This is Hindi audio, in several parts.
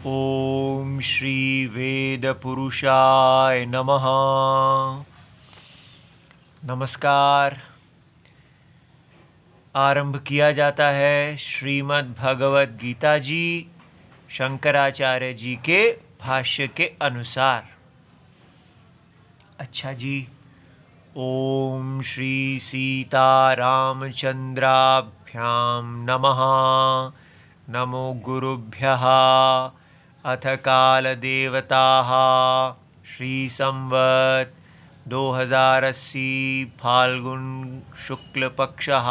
ओम श्री वेद पुरुषाय नमः। नमस्कार। आरंभ किया जाता है श्रीमद् भगवद गीता जी शंकराचार्य जी के भाष्य के अनुसार। अच्छा जी। ओम श्री सीतारामचंद्राभ्याम नमः। नमो गुरुभ्यः। अथ कालदेवताः श्री संवत् 2080 फाल्गुन शुक्ल पक्षः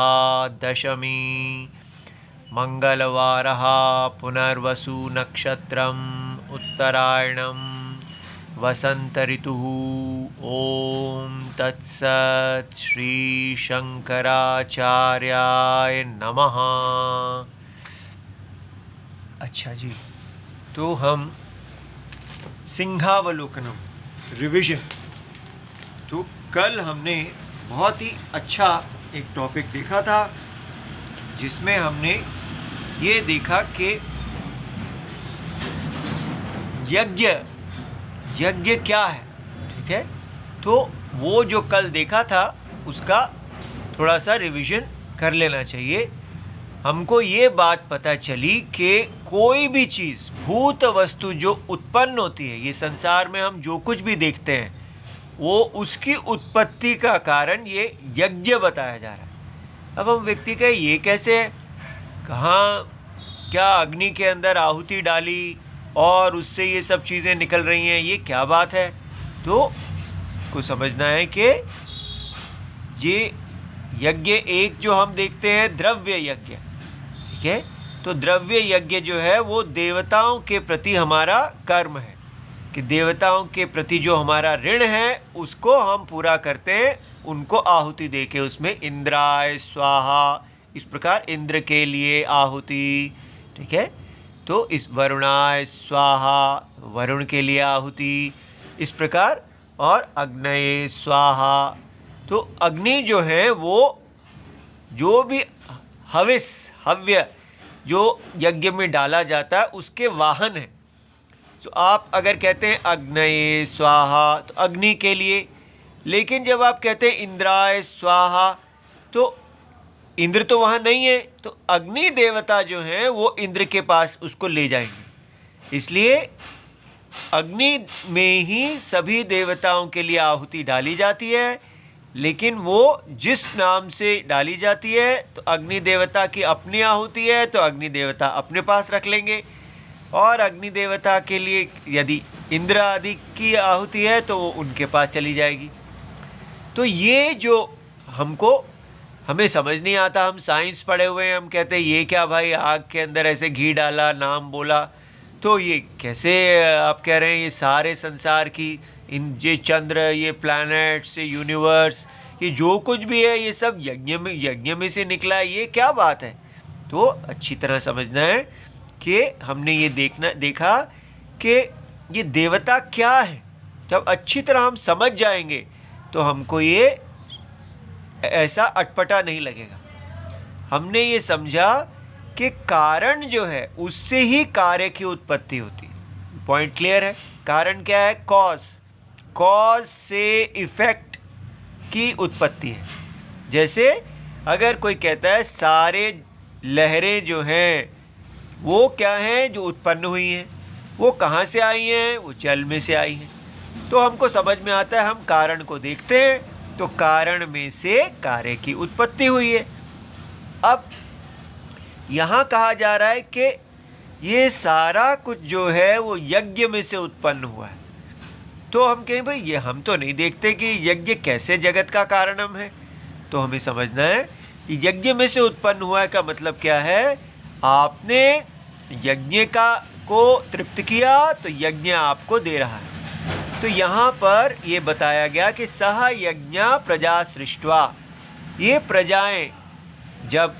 दशमी मंगलवारः पुनर्वसु नक्षत्रम् उत्तरायणं वसंत ऋतुः। ओम तत्सत्। श्री शंकराचार्याय नमः। अच्छा जी, तो हम सिंहावलोकनम रिविजन। तो कल हमने बहुत ही अच्छा एक टॉपिक देखा था जिसमें हमने ये देखा कि यज्ञ क्या है। ठीक है, तो वो जो कल देखा था उसका थोड़ा सा रिवीजन कर लेना चाहिए। हमको ये बात पता चली कि कोई भी चीज़ भूत वस्तु जो उत्पन्न होती है, ये संसार में हम जो कुछ भी देखते हैं वो उसकी उत्पत्ति का कारण ये यज्ञ बताया जा रहा है। अब हम व्यक्ति कहे ये कैसे है, कहाँ क्या अग्नि के अंदर आहुति डाली और उससे ये सब चीज़ें निकल रही हैं, ये क्या बात है। तो को समझना है कि ये यज्ञ एक जो हम देखते हैं द्रव्य यज्ञ, ठीक है। तो द्रव्य यज्ञ जो है वो देवताओं के प्रति हमारा कर्म है कि देवताओं के प्रति जो हमारा ऋण है उसको हम पूरा करते हैं, उनको आहुति दे के उसमें इंद्राय स्वाहा, इस प्रकार इंद्र के लिए आहुति, ठीक है। तो इस वरुणाय स्वाहा, वरुण के लिए आहुति, इस प्रकार। और अग्नये स्वाहा, तो अग्नि जो है वो जो भी हव्य जो यज्ञ में डाला जाता है उसके वाहन है। तो आप अगर कहते हैं अग्नये स्वाहा तो अग्नि के लिए, लेकिन जब आप कहते हैं इंद्राय स्वाहा तो इंद्र तो वहाँ नहीं है, तो अग्नि देवता जो हैं वो इंद्र के पास उसको ले जाएंगे। इसलिए अग्नि में ही सभी देवताओं के लिए आहुति डाली जाती है, लेकिन वो जिस नाम से डाली जाती है, तो अग्नि देवता की अपनी आहुति है तो अग्नि देवता अपने पास रख लेंगे, और अग्नि देवता के लिए यदि इंद्र आदि की आहुति है तो वो उनके पास चली जाएगी। तो ये जो हमें समझ नहीं आता, हम साइंस पढ़े हुए हैं, हम कहते हैं ये क्या भाई, आग के अंदर ऐसे घी डाला, नाम बोला, तो ये कैसे आप कह रहे हैं ये सारे संसार की ये चंद्र, ये प्लैनेट्स, ये यूनिवर्स, ये जो कुछ भी है ये सब यज्ञ में से निकला है, ये क्या बात है। तो अच्छी तरह समझना है कि हमने ये देखा कि ये देवता क्या है। जब अच्छी तरह हम समझ जाएंगे तो हमको ये ऐसा अटपटा नहीं लगेगा। हमने ये समझा कि कारण जो है उससे ही कार्य की उत्पत्ति होती है। पॉइंट क्लियर है। कारण क्या है? कॉज से इफेक्ट की उत्पत्ति है। जैसे अगर कोई कहता है सारे लहरें जो हैं वो क्या हैं, जो उत्पन्न हुई हैं, वो कहाँ से आई हैं? वो जल में से आई हैं। तो हमको समझ में आता है, हम कारण को देखते हैं तो कारण में से कार्य की उत्पत्ति हुई है। अब यहाँ कहा जा रहा है कि ये सारा कुछ जो है वो यज्ञ में से उत्पन्न हुआ है। तो हम कहें भाई ये हम तो नहीं देखते कि यज्ञ कैसे जगत का कारणम है। तो हमें समझना है कि यज्ञ में से उत्पन्न हुआ है का मतलब क्या है, आपने यज्ञ को तृप्त किया तो यज्ञ आपको दे रहा है। तो यहाँ पर ये बताया गया कि सह यज्ञ प्रजा सृष्ट्वा, ये प्रजाएं जब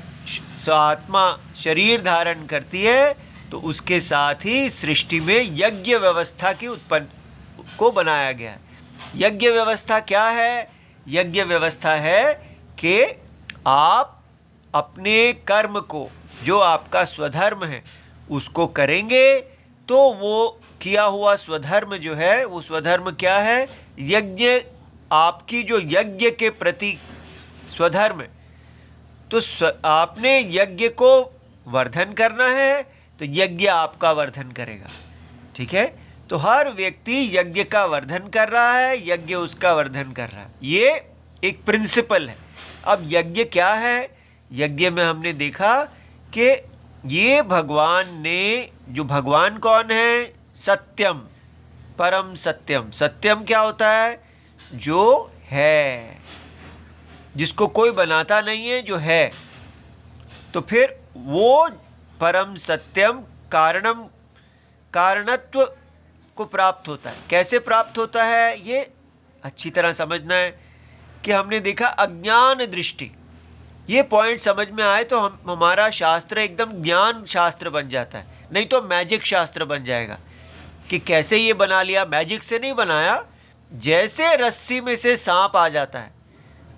आत्मा शरीर धारण करती है तो उसके साथ ही सृष्टि में यज्ञ व्यवस्था की उत्पन्न को बनाया गया है। यज्ञ व्यवस्था क्या है? यज्ञ व्यवस्था है कि आप अपने कर्म को, जो आपका स्वधर्म है, उसको करेंगे तो तो वो किया हुआ स्वधर्म जो है, वो स्वधर्म क्या है? यज्ञ, आपकी जो यज्ञ के प्रति स्वधर्म है, तो आपने यज्ञ को वर्धन करना है, तो यज्ञ आपका वर्धन करेगा। ठीक है, तो हर व्यक्ति यज्ञ का वर्धन कर रहा है, यज्ञ उसका वर्धन कर रहा है। ये एक प्रिंसिपल है। अब यज्ञ क्या है? यज्ञ में हमने देखा कि ये भगवान ने, जो भगवान कौन है? सत्यम, परम सत्यम। सत्यम क्या होता है? जो है, जिसको कोई बनाता नहीं है, जो है। तो फिर वो परम सत्यम कारणम, कारणत्व को प्राप्त होता है। कैसे प्राप्त होता है? ये अच्छी तरह समझना है कि हमने देखा अज्ञान दृष्टि। ये पॉइंट समझ में आए तो हमारा शास्त्र एकदम ज्ञान शास्त्र बन जाता है, नहीं तो मैजिक शास्त्र बन जाएगा। कि कैसे ये बना लिया? मैजिक से नहीं बनाया। जैसे रस्सी में से सांप आ जाता है,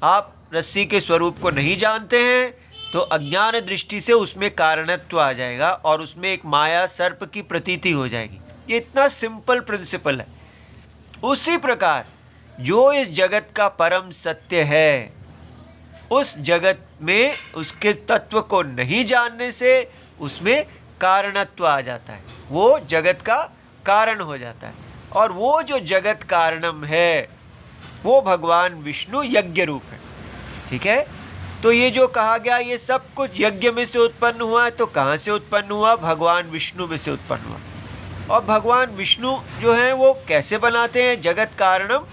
आप रस्सी के स्वरूप को नहीं जानते हैं, तो अज्ञान दृष्टि से उसमें कारणत्व आ जाएगा और उसमें एक माया सर्प की प्रतीति हो जाएगी। ये इतना सिंपल प्रिंसिपल है। उसी प्रकार जो इस जगत का परम सत्य है, उस जगत में उसके तत्व को नहीं जानने से उसमें कारणत्व आ जाता है, वो जगत का कारण हो जाता है। और वो जो जगत कारणम है, वो भगवान विष्णु यज्ञ रूप है। ठीक है, तो ये जो कहा गया ये सब कुछ यज्ञ में से उत्पन्न हुआ है, तो कहाँ से उत्पन्न हुआ? भगवान विष्णु में से उत्पन्न हुआ। और भगवान विष्णु जो हैं वो कैसे बनाते हैं जगत कारणम?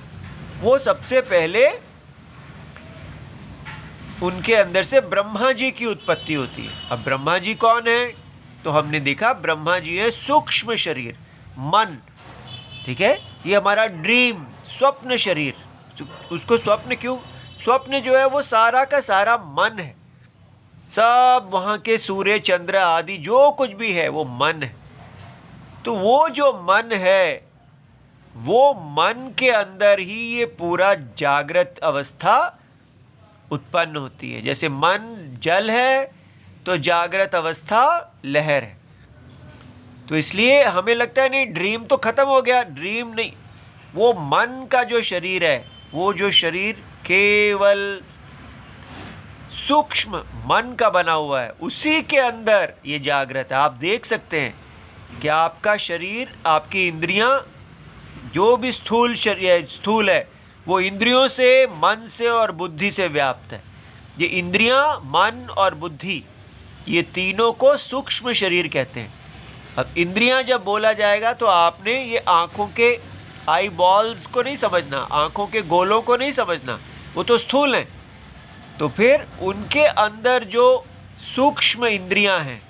वो सबसे पहले उनके अंदर से ब्रह्मा जी की उत्पत्ति होती है। अब ब्रह्मा जी कौन है? तो हमने देखा ब्रह्मा जी है सूक्ष्म शरीर, मन। ठीक है, ये हमारा ड्रीम, स्वप्न शरीर। उसको स्वप्न क्यों? स्वप्न जो है वो सारा का सारा मन है। सब वहाँ के सूर्य चंद्र आदि जो कुछ भी है वो मन है। तो वो जो मन है, वो मन के अंदर ही ये पूरा जागृत अवस्था उत्पन्न होती है। जैसे मन जल है तो जागृत अवस्था लहर है। तो इसलिए हमें लगता है नहीं ड्रीम तो खत्म हो गया। ड्रीम नहीं, वो मन का जो शरीर है, वो जो शरीर केवल सूक्ष्म मन का बना हुआ है, उसी के अंदर ये जागृत है। आप देख सकते हैं कि आपका शरीर, आपकी इंद्रियां, जो भी स्थूल शरीर स्थूल है, वो इंद्रियों से, मन से और बुद्धि से व्याप्त है। ये इंद्रियां, मन और बुद्धि, ये तीनों को सूक्ष्म शरीर कहते हैं। अब इंद्रियां जब बोला जाएगा तो आपने ये आँखों के आई बॉल्स को नहीं समझना, आँखों के गोलों को नहीं समझना, वो तो स्थूल हैं। तो फिर उनके अंदर जो सूक्ष्म इंद्रियां हैं,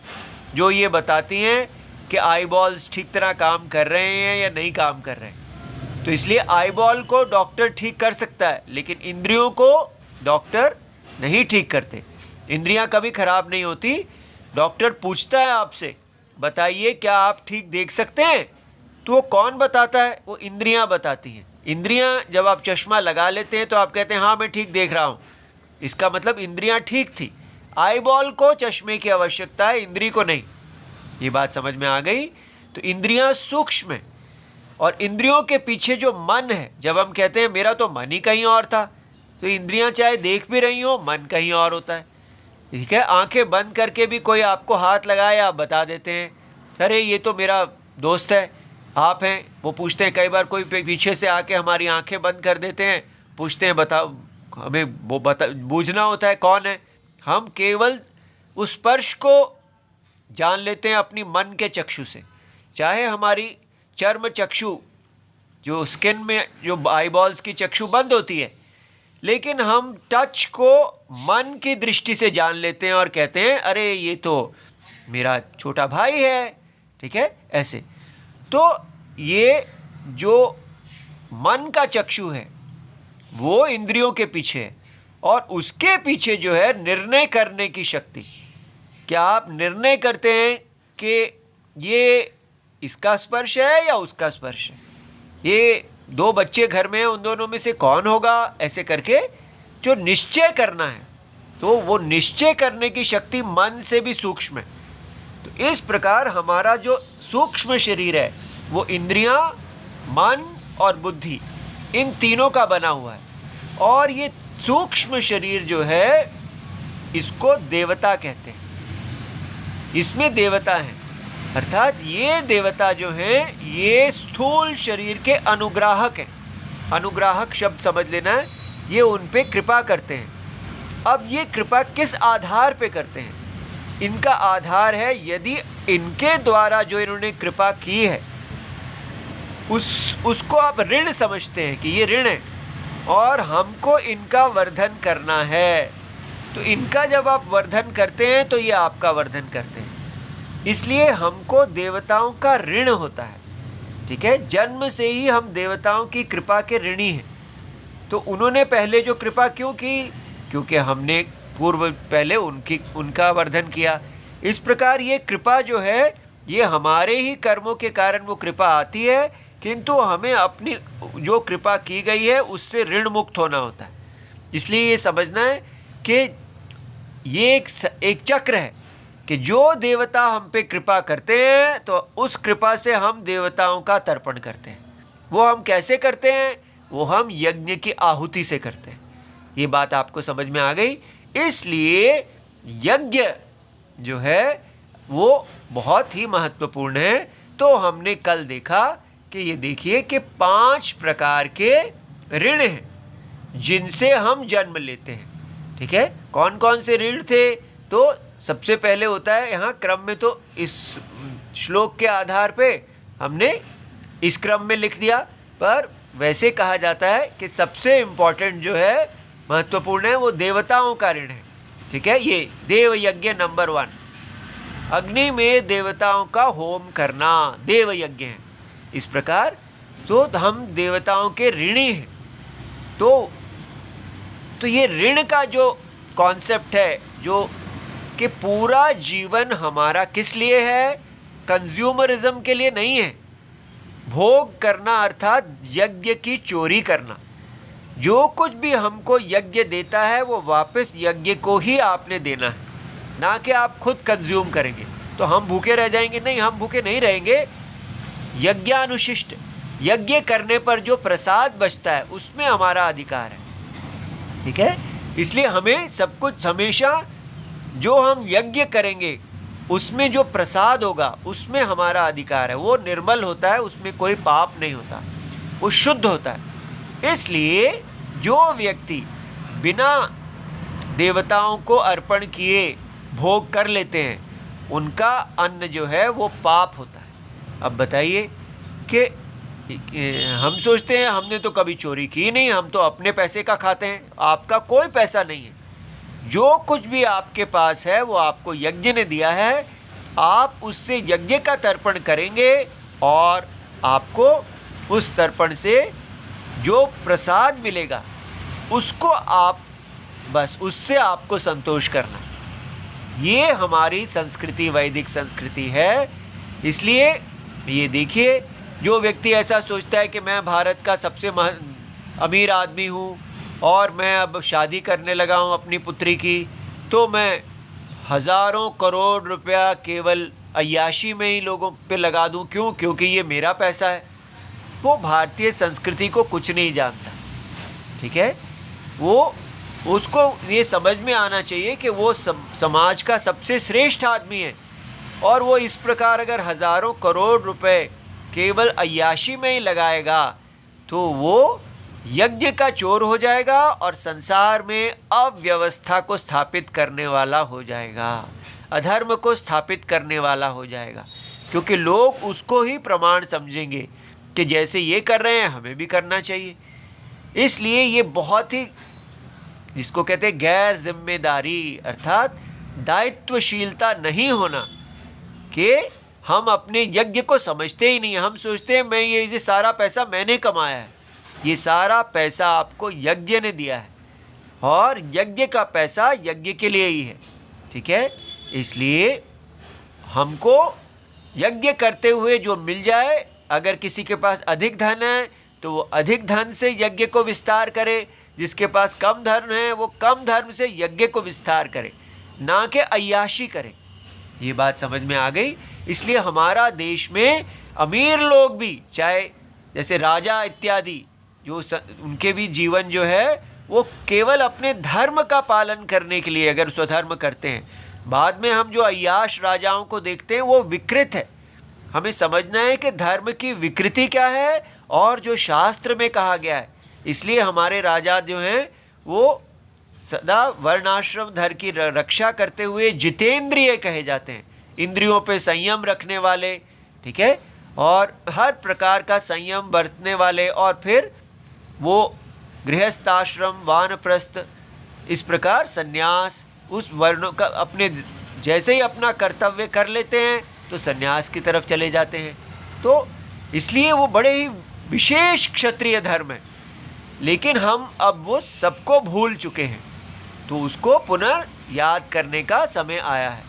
जो ये बताती हैं कि आई बॉल्स ठीक तरह काम कर रहे हैं या नहीं काम कर रहे हैं। तो इसलिए आई बॉल को डॉक्टर ठीक कर सकता है, लेकिन इंद्रियों को डॉक्टर नहीं ठीक करते। इंद्रियां कभी खराब नहीं होती। डॉक्टर पूछता है आपसे, बताइए क्या आप ठीक देख सकते हैं? तो वो कौन बताता है? वो इंद्रियां बताती हैं। इंद्रियां, जब आप चश्मा लगा लेते हैं तो आप कहते हैं हाँ मैं ठीक देख रहा हूँ, इसका मतलब इंद्रियां ठीक थी। आई बॉल को चश्मे की आवश्यकता है, इंद्री को नहीं। ये बात समझ में आ गई? तो इंद्रियां सूक्ष्म है और इंद्रियों के पीछे जो मन है, जब हम कहते हैं मेरा तो मन ही कहीं और था, तो इंद्रियां चाहे देख भी रही हो, मन कहीं और होता है। ठीक है, आंखें बंद करके भी कोई आपको हाथ लगाए, आप बता देते हैं अरे ये तो मेरा दोस्त है, आप हैं। वो पूछते हैं, कई बार कोई पीछे से आके हमारी आंखें बंद कर देते हैं, पूछते हैं बताओ, हमें वो बूझना होता है कौन है। हम केवल उस स्पर्श को जान लेते हैं अपनी मन के चक्षु से। चाहे हमारी चर्म चक्षु, जो स्किन में जो आई बॉल्स की चक्षु बंद होती है, लेकिन हम टच को मन की दृष्टि से जान लेते हैं और कहते हैं अरे ये तो मेरा छोटा भाई है। ठीक है, ऐसे। तो ये जो मन का चक्षु है वो इंद्रियों के पीछे है, और उसके पीछे जो है निर्णय करने की शक्ति। क्या आप निर्णय करते हैं कि ये इसका स्पर्श है या उसका स्पर्श है? ये दो बच्चे घर में हैं, उन दोनों में से कौन होगा? ऐसे करके जो निश्चय करना है, तो वो निश्चय करने की शक्ति मन से भी सूक्ष्म है। तो इस प्रकार हमारा जो सूक्ष्म शरीर है वो इंद्रियां, मन और बुद्धि, इन तीनों का बना हुआ है। और ये सूक्ष्म शरीर जो है इसको देवता कहते हैं, इसमें देवता हैं, अर्थात ये देवता जो हैं ये स्थूल शरीर के अनुग्राहक हैं। अनुग्राहक शब्द समझ लेना है, ये उन पे कृपा करते हैं। अब ये कृपा किस आधार पे करते हैं? इनका आधार है, यदि इनके द्वारा जो इन्होंने कृपा की है उसको आप ऋण समझते हैं कि ये ऋण है और हमको इनका वर्धन करना है, तो इनका जब आप वर्धन करते हैं तो ये आपका वर्धन करते हैं। इसलिए हमको देवताओं का ऋण होता है, ठीक है। जन्म से ही हम देवताओं की कृपा के ऋणी हैं। तो उन्होंने पहले जो कृपा क्यों की? क्योंकि हमने पहले उनका वर्धन किया। इस प्रकार ये कृपा जो है ये हमारे ही कर्मों के कारण वो कृपा आती है, किंतु हमें अपनी जो कृपा की गई है उससे ऋण मुक्त होना होता है। इसलिए ये समझना है कि ये एक चक्र है कि जो देवता हम पे कृपा करते हैं तो उस कृपा से हम देवताओं का तर्पण करते हैं। वो हम कैसे करते हैं? वो हम यज्ञ की आहुति से करते हैं। ये बात आपको समझ में आ गई। इसलिए यज्ञ जो है वो बहुत ही महत्वपूर्ण है। तो हमने कल देखा कि ये देखिए कि 5 प्रकार के ऋण हैं जिनसे हम जन्म लेते हैं, ठीक है। कौन कौन से ऋण थे? तो सबसे पहले होता है, यहाँ क्रम में तो इस श्लोक के आधार पे हमने इस क्रम में लिख दिया, पर वैसे कहा जाता है कि सबसे इम्पोर्टेंट जो है, महत्वपूर्ण है, वो देवताओं का ऋण है, ठीक है। ये देव यज्ञ नंबर 1, अग्नि में देवताओं का होम करना देव यज्ञ है। इस प्रकार तो हम देवताओं के ऋणी हैं। तो ये ऋण का जो कॉन्सेप्ट है, जो कि पूरा जीवन हमारा किस लिए है? कंज्यूमरिज्म के लिए नहीं है। भोग करना अर्थात यज्ञ की चोरी करना। जो कुछ भी हमको यज्ञ देता है वो वापस यज्ञ को ही आपने देना है, ना कि आप खुद कंज्यूम करेंगे तो हम भूखे रह जाएंगे। नहीं, हम भूखे नहीं रहेंगे। यज्ञानुशिष्ट, यज्ञ करने पर जो प्रसाद बचता है उसमें हमारा अधिकार है, ठीक है। इसलिए हमें सब कुछ हमेशा जो हम यज्ञ करेंगे उसमें जो प्रसाद होगा उसमें हमारा अधिकार है। वो निर्मल होता है, उसमें कोई पाप नहीं होता, वो शुद्ध होता है। इसलिए जो व्यक्ति बिना देवताओं को अर्पण किए भोग कर लेते हैं उनका अन्न जो है वो पाप होता है। अब बताइए कि हम सोचते हैं हमने तो कभी चोरी की नहीं, हम तो अपने पैसे का खाते हैं। आपका कोई पैसा नहीं है। जो कुछ भी आपके पास है वो आपको यज्ञ ने दिया है। आप उससे यज्ञ का तर्पण करेंगे और आपको उस तर्पण से जो प्रसाद मिलेगा उसको आप बस उससे आपको संतोष करना। ये हमारी संस्कृति, वैदिक संस्कृति है। इसलिए ये देखिए, जो व्यक्ति ऐसा सोचता है कि मैं भारत का सबसे अमीर आदमी हूँ और मैं अब शादी करने लगा हूँ अपनी पुत्री की, तो मैं हज़ारों करोड़ रुपया केवल अय्याशी में ही लोगों पे लगा दूँ। क्यों? क्योंकि ये मेरा पैसा है। वो भारतीय संस्कृति को कुछ नहीं जानता, ठीक है। वो उसको ये समझ में आना चाहिए कि वो समाज का सबसे श्रेष्ठ आदमी है और वो इस प्रकार अगर हज़ारों करोड़ रुपए केवल अय्याशी में ही लगाएगा तो वो यज्ञ का चोर हो जाएगा और संसार में अव्यवस्था को स्थापित करने वाला हो जाएगा, अधर्म को स्थापित करने वाला हो जाएगा। क्योंकि लोग उसको ही प्रमाण समझेंगे कि जैसे ये कर रहे हैं हमें भी करना चाहिए। इसलिए ये बहुत ही, जिसको कहते हैं गैर जिम्मेदारी अर्थात दायित्वशीलता नहीं होना, कि हम अपने यज्ञ को समझते ही नहीं। हम सोचते हैं मैं ये सारा पैसा मैंने कमाया है। ये सारा पैसा आपको यज्ञ ने दिया है और यज्ञ का पैसा यज्ञ के लिए ही है, ठीक है। इसलिए हमको यज्ञ करते हुए जो मिल जाए, अगर किसी के पास अधिक धन है तो वो अधिक धन से यज्ञ को विस्तार करे, जिसके पास कम धन है वो कम धर्म से यज्ञ को विस्तार करे, ना कि अय्याशी करे। ये बात समझ में आ गई। इसलिए हमारा देश में अमीर लोग भी, चाहे जैसे राजा इत्यादि, जो उनके भी जीवन जो है वो केवल अपने धर्म का पालन करने के लिए अगर स्वधर्म करते हैं। बाद में हम जो अय्याश राजाओं को देखते हैं वो विकृत है। हमें समझना है कि धर्म की विकृति क्या है और जो शास्त्र में कहा गया है। इसलिए हमारे राजा जो हैं वो सदा वर्णाश्रम धर्म की रक्षा करते हुए जितेंद्रिय कहे जाते हैं, इंद्रियों पे संयम रखने वाले, ठीक है, और हर प्रकार का संयम बरतने वाले, और फिर वो गृहस्थाश्रम, वानप्रस्थ, इस प्रकार सन्यास, उस वर्णों का अपने जैसे ही अपना कर्तव्य कर लेते हैं तो सन्यास की तरफ चले जाते हैं। तो इसलिए वो बड़े ही विशेष क्षत्रिय धर्म है। लेकिन हम अब वो सबको भूल चुके हैं, तो उसको पुनर्याद करने का समय आया है।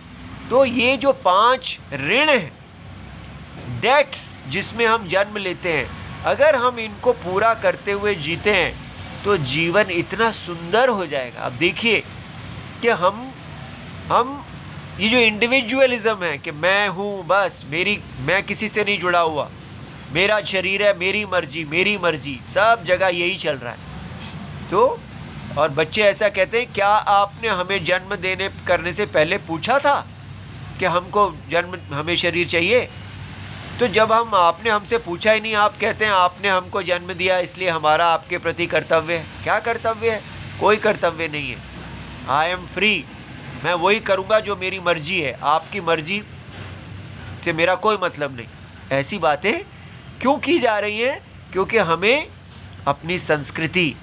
तो ये जो 5 ऋण हैं, डेट्स जिसमें हम जन्म लेते हैं, अगर हम इनको पूरा करते हुए जीते हैं तो जीवन इतना सुंदर हो जाएगा। अब देखिए कि हम ये जो इंडिविजुअलिज्म है कि मैं हूँ बस, मैं किसी से नहीं जुड़ा हुआ, मेरा शरीर है, मेरी मर्जी, सब जगह यही चल रहा है। तो और बच्चे ऐसा कहते हैं, क्या आपने हमें जन्म करने से पहले पूछा था कि हमें शरीर चाहिए? तो जब आपने हमसे पूछा ही नहीं, आप कहते हैं आपने हमको जन्म दिया इसलिए हमारा आपके प्रति कर्तव्य है। क्या कर्तव्य है? कोई कर्तव्य नहीं है। आई एम फ्री, मैं वही करूँगा जो मेरी मर्जी है, आपकी मर्जी से मेरा कोई मतलब नहीं। ऐसी बातें क्यों की जा रही हैं? क्योंकि हमें अपनी संस्कृति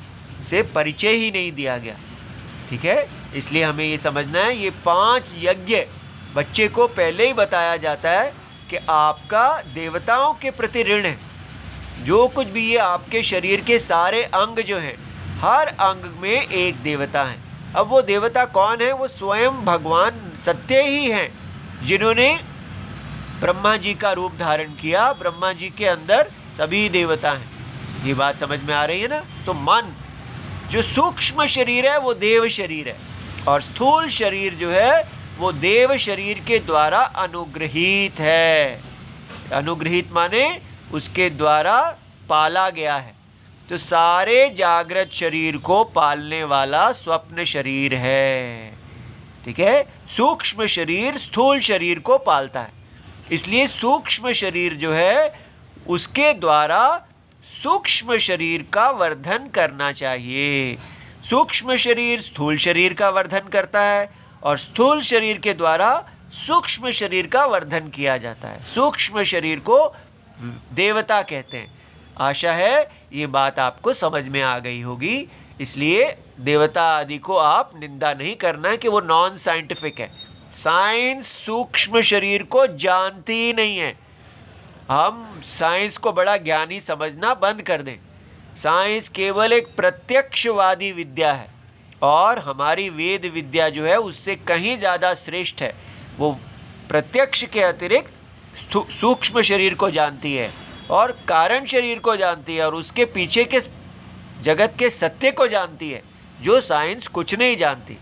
से परिचय ही नहीं दिया गया, ठीक है। इसलिए हमें ये समझना है, ये 5 यज्ञ बच्चे को पहले ही बताया जाता है कि आपका देवताओं के प्रति ऋण है। जो कुछ भी ये आपके शरीर के सारे अंग जो हैं, हर अंग में एक देवता है। अब वो देवता कौन है? वो स्वयं भगवान सत्य ही हैं, जिन्होंने ब्रह्मा जी का रूप धारण किया। ब्रह्मा जी के अंदर सभी देवता हैं। ये बात समझ में आ रही है ना? तो मन जो सूक्ष्म शरीर है वो देव शरीर है, और स्थूल शरीर जो है वो देव शरीर के द्वारा अनुग्रहित है। अनुग्रहित माने उसके द्वारा पाला गया है। तो सारे जागृत शरीर को पालने वाला स्वप्न शरीर है, ठीक है। सूक्ष्म शरीर स्थूल शरीर को पालता है। इसलिए सूक्ष्म शरीर जो है उसके द्वारा सूक्ष्म शरीर का वर्धन करना चाहिए। सूक्ष्म शरीर स्थूल शरीर का वर्धन करता है, और स्थूल शरीर के द्वारा सूक्ष्म शरीर का वर्धन किया जाता है। सूक्ष्म शरीर को देवता कहते हैं। आशा है ये बात आपको समझ में आ गई होगी। इसलिए देवता आदि को आप निंदा नहीं करना है कि वो नॉन साइंटिफिक है। साइंस सूक्ष्म शरीर को जानती ही नहीं है। हम साइंस को बड़ा ज्ञानी समझना बंद कर दें। साइंस केवल एक प्रत्यक्षवादी विद्या है, और हमारी वेद विद्या जो है उससे कहीं ज़्यादा श्रेष्ठ है। वो प्रत्यक्ष के अतिरिक्त सूक्ष्म शरीर को जानती है और कारण शरीर को जानती है, और उसके पीछे के जगत के सत्य को जानती है, जो साइंस कुछ नहीं जानती,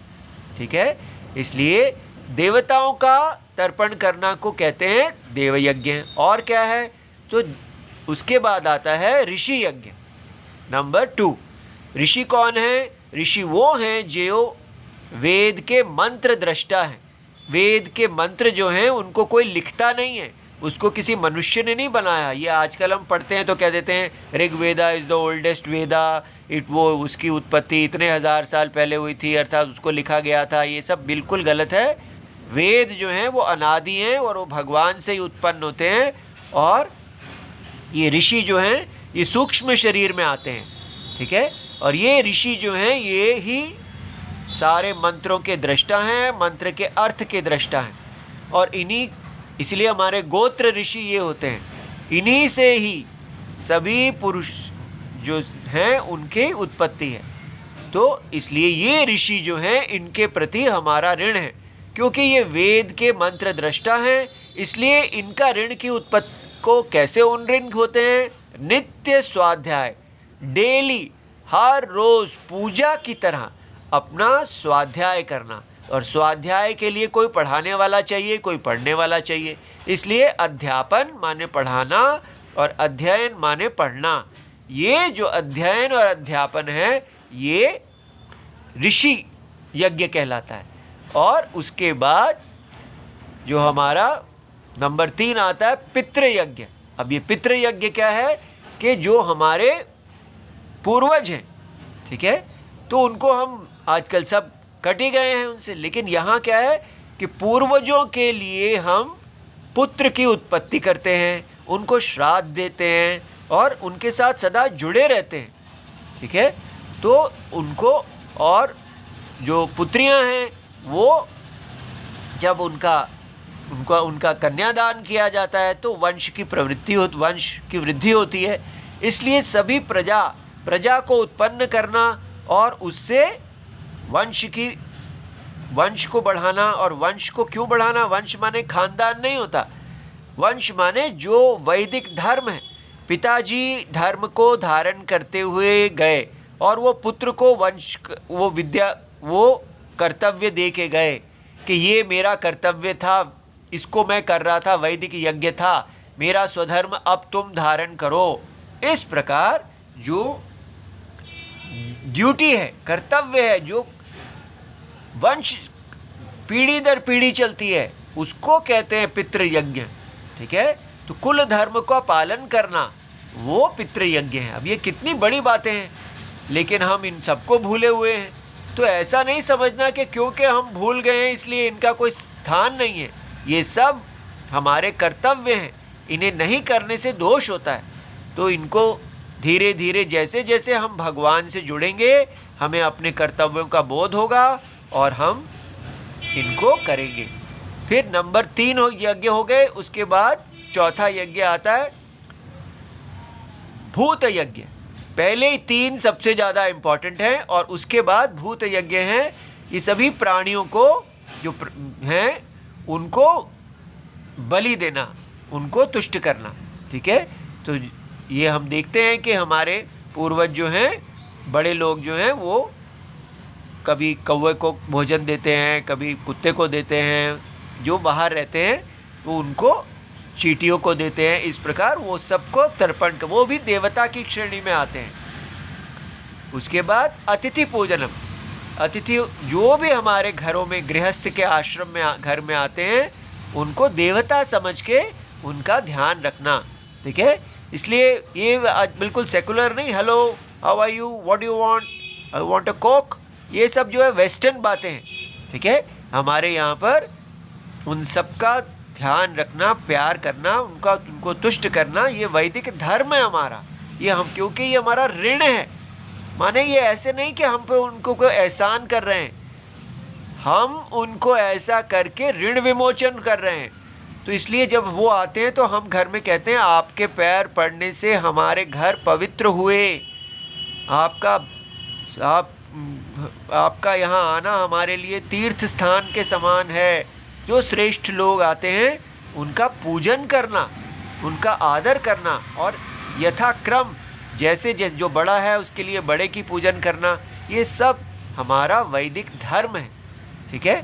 ठीक है। इसलिए देवताओं का तर्पण करना को कहते हैं देवयज्ञ। और क्या है? तो उसके बाद आता है ऋषि यज्ञ नंबर 2। ऋषि कौन है? ऋषि वो हैं जो वेद के मंत्र दृष्टा हैं। वेद के मंत्र जो हैं उनको कोई लिखता नहीं है, उसको किसी मनुष्य ने नहीं बनाया। ये आजकल हम पढ़ते हैं तो कह देते हैं ऋग्वेदा इज़ द ओल्डेस्ट वेदा, वो उसकी उत्पत्ति इतने हज़ार साल पहले हुई थी, अर्थात उसको लिखा गया था। ये सब बिल्कुल गलत है। वेद जो हैं वो अनादि हैं और वो भगवान से ही उत्पन्न होते हैं, और ये ऋषि जो हैं ये सूक्ष्म शरीर में आते हैं, ठीक है। और ये ऋषि जो हैं ये ही सारे मंत्रों के दृष्टा हैं, मंत्र के अर्थ के दृष्टा हैं, और इसलिए हमारे गोत्र ऋषि ये होते हैं। इन्हीं से ही सभी पुरुष जो हैं उनकी उत्पत्ति है। तो इसलिए ये ऋषि जो हैं इनके प्रति हमारा ऋण है, क्योंकि ये वेद के मंत्र दृष्टा हैं। इसलिए इनका ऋण की उत्पत्ति को कैसे उन ऋण होते हैं? नित्य स्वाध्याय, डेली हर रोज़ पूजा की तरह अपना स्वाध्याय करना, और स्वाध्याय के लिए कोई पढ़ाने वाला चाहिए, कोई पढ़ने वाला चाहिए। इसलिए अध्यापन माने पढ़ाना और अध्ययन माने पढ़ना। ये जो अध्ययन और अध्यापन है ये ऋषि यज्ञ कहलाता है। और उसके बाद जो हमारा नंबर 3 आता है पितृयज्ञ। अब ये पितृयज्ञ क्या है कि जो हमारे पूर्वज हैं, ठीक है, तो उनको हम आजकल सब कट ही गए हैं उनसे, लेकिन यहाँ क्या है कि पूर्वजों के लिए हम पुत्र की उत्पत्ति करते हैं, उनको श्राद्ध देते हैं और उनके साथ सदा जुड़े रहते हैं, ठीक है। तो उनको, और जो पुत्रियां हैं वो जब उनका कन्यादान किया जाता है तो वंश की वृद्धि होती है। इसलिए सभी प्रजा को उत्पन्न करना और उससे वंश को बढ़ाना। और वंश को क्यों बढ़ाना? वंश माने खानदान नहीं होता, वंश माने जो वैदिक धर्म है। पिताजी धर्म को धारण करते हुए गए और वो पुत्र को वो कर्तव्य दे के गए कि ये मेरा कर्तव्य था, इसको मैं कर रहा था, वैदिक यज्ञ था, मेरा स्वधर्म अब तुम धारण करो। इस प्रकार जो ड्यूटी है, कर्तव्य है, जो वंश पीढ़ी दर पीढ़ी चलती है, उसको कहते हैं पितृयज्ञ, ठीक है। तो कुल धर्म का पालन करना वो पितृयज्ञ है। अब ये कितनी बड़ी बातें हैं, लेकिन हम इन सबको भूले हुए हैं। तो ऐसा नहीं समझना कि क्योंकि हम भूल गए हैं इसलिए इनका कोई स्थान नहीं है। ये सब हमारे कर्तव्य हैं, इन्हें नहीं करने से दोष होता है। तो इनको धीरे धीरे जैसे जैसे हम भगवान से जुड़ेंगे, हमें अपने कर्तव्यों का बोध होगा और हम इनको करेंगे। फिर नंबर 3 यज्ञ हो गए। उसके बाद चौथा यज्ञ आता है भूत यज्ञ। पहले ही 3 सबसे ज़्यादा इम्पॉर्टेंट हैं और उसके बाद भूत यज्ञ हैं। ये सभी प्राणियों को जो हैं उनको बलि देना, उनको तुष्ट करना, ठीक है। तो ये हम देखते हैं कि हमारे पूर्वज जो हैं, बड़े लोग जो हैं, वो कभी कौवे को भोजन देते हैं, कभी कुत्ते को देते हैं, जो बाहर रहते हैं वो उनको चींटियों को देते हैं। इस प्रकार वो सबको तर्पण, वो भी देवता की श्रेणी में आते हैं। उसके बाद अतिथि पूजनम। अतिथि जो भी हमारे घरों में, गृहस्थ के आश्रम में, घर में आते हैं, उनको देवता समझ के उनका ध्यान रखना, ठीक है। इसलिए ये बिल्कुल सेकुलर नहीं, hello how are you, what do you want, I want a coke, ये सब जो है वेस्टर्न बातें हैं, ठीक है। हमारे यहाँ पर उन सबका ध्यान रखना, प्यार करना, उनको तुष्ट करना, ये वैदिक धर्म है हमारा। ये हम, क्योंकि ये हमारा ऋण है। माने ये ऐसे नहीं कि हम पे उनको कोई एहसान कर रहे हैं, हम उनको ऐसा करके ऋण विमोचन कर रहे हैं। तो इसलिए जब वो आते हैं तो हम घर में कहते हैं आपके पैर पड़ने से हमारे घर पवित्र हुए, आपका यहाँ आना हमारे लिए तीर्थ स्थान के समान है। जो श्रेष्ठ लोग आते हैं उनका पूजन करना, उनका आदर करना और यथाक्रम जैसे जो बड़ा है उसके लिए बड़े की पूजन करना, ये सब हमारा वैदिक धर्म है, ठीक है।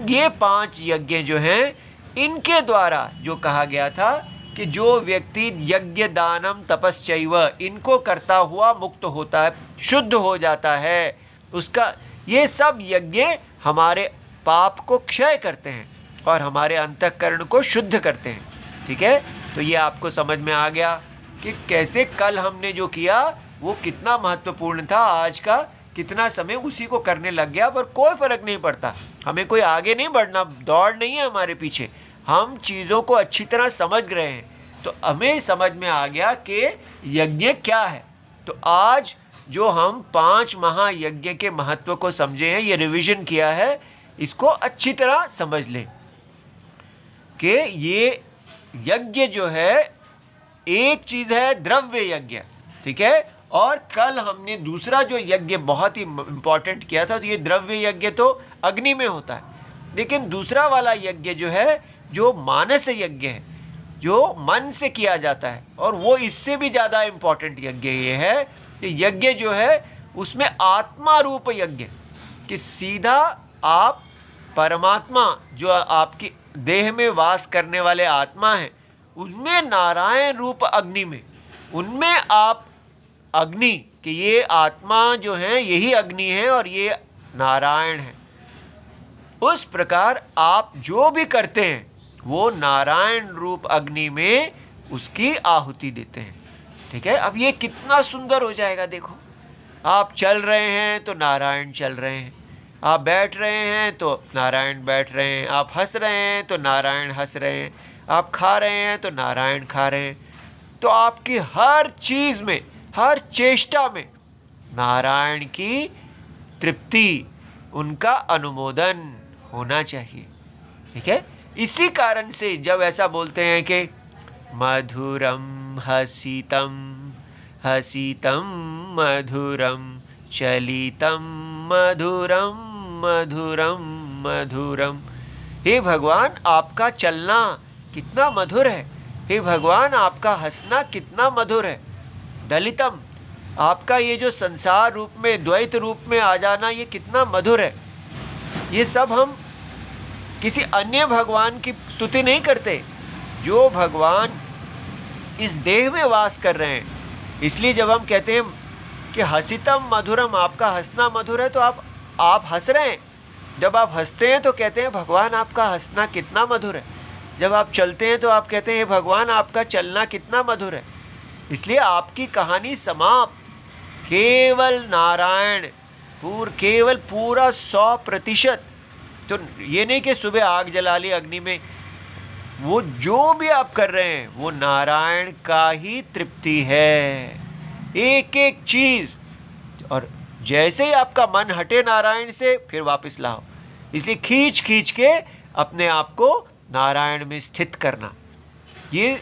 ये 5 यज्ञ जो हैं, इनके द्वारा जो कहा गया था कि जो व्यक्ति यज्ञ दानम तपस्चैव, इनको करता हुआ मुक्त होता है, शुद्ध हो जाता है, उसका ये सब यज्ञ हमारे पाप को क्षय करते हैं और हमारे अंतःकरण को शुद्ध करते हैं, ठीक है। तो ये आपको समझ में आ गया कि कैसे कल हमने जो किया वो कितना महत्वपूर्ण था। आज का कितना समय उसी को करने लग गया, पर कोई फ़र्क नहीं पड़ता, हमें कोई आगे नहीं बढ़ना, दौड़ नहीं है हमारे पीछे, हम चीज़ों को अच्छी तरह समझ रहे हैं। तो हमें समझ में आ गया कि यज्ञ क्या है। तो आज जो हम 5 महायज्ञ के महत्व को समझे हैं, ये रिवीजन किया है, इसको अच्छी तरह समझ लें कि ये यज्ञ जो है, एक चीज़ है द्रव्य यज्ञ, ठीक है। और कल हमने दूसरा जो यज्ञ बहुत ही इम्पॉर्टेंट किया था, तो ये द्रव्य यज्ञ तो अग्नि में होता है, लेकिन दूसरा वाला यज्ञ जो है, जो मानस यज्ञ है, जो मन से किया जाता है, और वो इससे भी ज़्यादा इम्पॉर्टेंट यज्ञ ये है कि यज्ञ जो है उसमें आत्मा रूप यज्ञ, कि सीधा आप परमात्मा जो आपकी देह में वास करने वाले आत्मा है, उसमें नारायण रूप अग्नि में, उनमें आप अग्नि कि ये आत्मा जो है यही अग्नि है और ये नारायण है, उस प्रकार आप जो भी करते हैं वो नारायण रूप अग्नि में उसकी आहुति देते हैं। ठीक है, अब ये कितना सुंदर हो जाएगा। देखो, आप चल रहे हैं तो नारायण चल रहे हैं, आप बैठ रहे हैं तो नारायण बैठ रहे हैं, आप हंस रहे हैं तो नारायण हंस रहे हैं, आप खा रहे हैं तो नारायण खा रहे हैं। तो आपकी हर चीज़ में, हर चेष्टा में नारायण की तृप्ति, उनका अनुमोदन होना चाहिए। ठीक है, इसी कारण से जब ऐसा बोलते हैं कि मधुरम हसितम हसितम मधुरम चलितम मधुरम मधुरम मधुरम, हे भगवान आपका चलना कितना मधुर है, हे भगवान आपका हंसना कितना मधुर है। दलितम, आपका ये जो संसार रूप में, द्वैत रूप में आ जाना, ये कितना मधुर है। ये सब हम किसी अन्य भगवान की स्तुति नहीं करते, जो भगवान इस देह में वास कर रहे हैं। इसलिए जब हम कहते हैं कि हसितम मधुरम, आपका हंसना मधुर है, तो आप हंस रहे हैं। जब आप हंसते हैं तो कहते हैं भगवान आपका हंसना कितना मधुर है। जब आप चलते हैं तो आप कहते हैं भगवान आपका चलना कितना मधुर है। इसलिए आपकी कहानी समाप्त। केवल नारायण, केवल पूरा 100%। तो ये नहीं कि सुबह आग जला ली अग्नि में, वो जो भी आप कर रहे हैं वो नारायण का ही तृप्ति है, एक एक चीज़। और जैसे ही आपका मन हटे नारायण से, फिर वापस लाओ। इसलिए खींच खींच के अपने आप को नारायण में स्थित करना, ये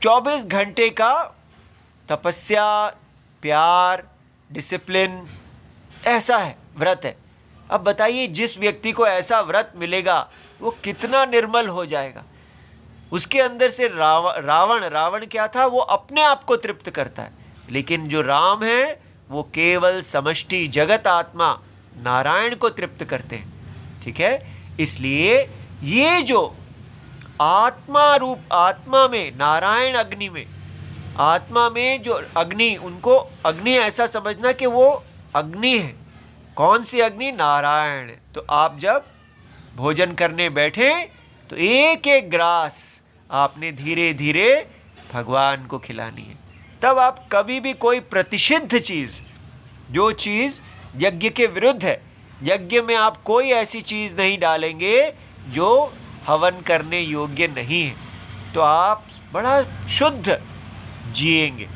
24 घंटे का तपस्या, प्यार, डिसिप्लिन, ऐसा है, व्रत है। अब बताइए, जिस व्यक्ति को ऐसा व्रत मिलेगा वो कितना निर्मल हो जाएगा। उसके अंदर से रावण क्या था, वो अपने आप को तृप्त करता है, लेकिन जो राम है वो केवल समष्टि जगत आत्मा नारायण को तृप्त करते हैं। ठीक है, इसलिए ये जो आत्मा रूप, आत्मा में नारायण अग्नि में, आत्मा में जो अग्नि, उनको अग्नि ऐसा समझना कि वो अग्नि है। कौन सी अग्नि? नारायण। तो आप जब भोजन करने बैठे तो एक एक ग्रास आपने धीरे धीरे भगवान को खिलानी है। तब आप कभी भी कोई प्रतिषिद्ध चीज़, जो चीज़ यज्ञ के विरुद्ध है, यज्ञ में आप कोई ऐसी चीज़ नहीं डालेंगे जो हवन करने योग्य नहीं है, तो आप बड़ा शुद्ध जिएंगे।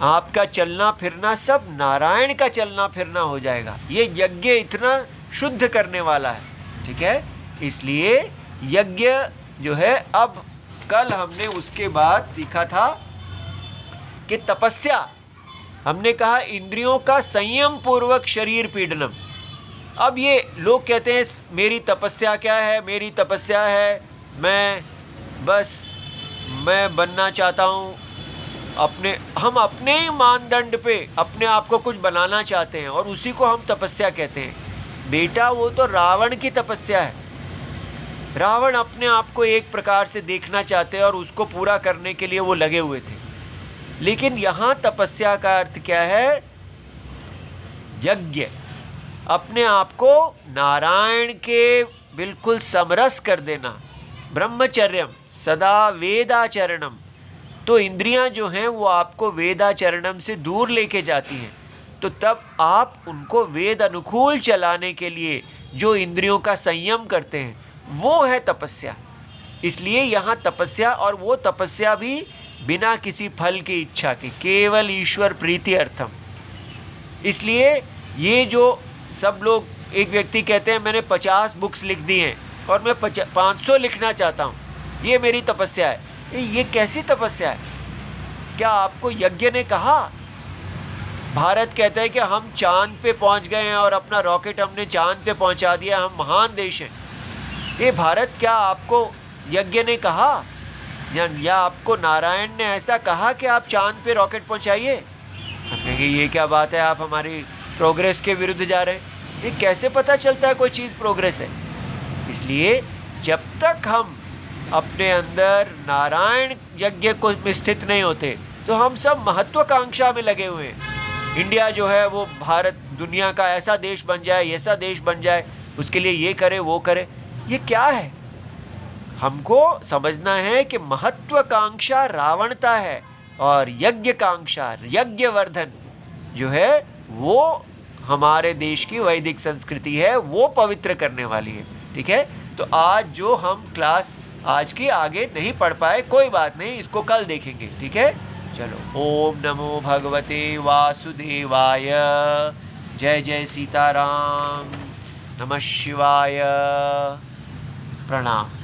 आपका चलना फिरना सब नारायण का चलना फिरना हो जाएगा। ये यज्ञ इतना शुद्ध करने वाला है। ठीक है, इसलिए यज्ञ जो है, अब कल हमने उसके बाद सीखा था कि तपस्या, हमने कहा इंद्रियों का संयम पूर्वक शरीर पीड़नम। अब ये लोग कहते हैं मेरी तपस्या क्या है, मेरी तपस्या है मैं बनना चाहता हूँ हम अपने ही मानदंड पे अपने आप को कुछ बनाना चाहते हैं और उसी को हम तपस्या कहते हैं। बेटा, वो तो रावण की तपस्या है। रावण अपने आप को एक प्रकार से देखना चाहते हैं और उसको पूरा करने के लिए वो लगे हुए थे। लेकिन यहाँ तपस्या का अर्थ क्या है? यज्ञ, अपने आप को नारायण के बिल्कुल समरस कर देना। ब्रह्मचर्यम सदा वेदाचरणम, तो इंद्रियां जो हैं वो आपको वेदाचरणम से दूर लेके जाती हैं। तो तब आप उनको वेद अनुकूल चलाने के लिए जो इंद्रियों का संयम करते हैं, वो है तपस्या। इसलिए यहाँ तपस्या, और वो तपस्या भी बिना किसी फल की इच्छा के, केवल ईश्वर प्रीति अर्थम। इसलिए ये जो सब लोग, एक व्यक्ति कहते हैं मैंने 50 बुक्स लिख दी हैं और मैं 500 लिखना चाहता हूँ, ये मेरी तपस्या है। ये कैसी तपस्या है? क्या आपको यज्ञ ने कहा? भारत कहता है कि हम चांद पे पहुंच गए हैं और अपना रॉकेट हमने चांद पे पहुंचा दिया, हम महान देश हैं। ये भारत, क्या आपको यज्ञ ने कहा या आपको नारायण ने ऐसा कहा कि आप चांद पे रॉकेट पहुंचाइए? हम कहेंगे ये क्या बात है, आप हमारी प्रोग्रेस के विरुद्ध जा रहे हैं। ये कैसे पता चलता है कोई चीज़ प्रोग्रेस है? इसलिए जब तक हम अपने अंदर नारायण यज्ञ को में स्थित नहीं होते तो हम सब महत्वाकांक्षा में लगे हुए हैं। इंडिया जो है वो भारत दुनिया का ऐसा देश बन जाए, ऐसा देश बन जाए, उसके लिए ये करे वो करे। ये क्या है? हमको समझना है कि महत्वाकांक्षा रावणता है और यज्ञकांक्षा, यज्ञवर्धन जो है वो हमारे देश की वैदिक संस्कृति है, वो पवित्र करने वाली है। ठीक है, तो आज जो हम क्लास आज की आगे नहीं पढ़ पाए, कोई बात नहीं, इसको कल देखेंगे। ठीक है, चलो, ओम नमो भगवते वासुदेवाय, जय जय सीताराम, नमः शिवाय, प्रणाम।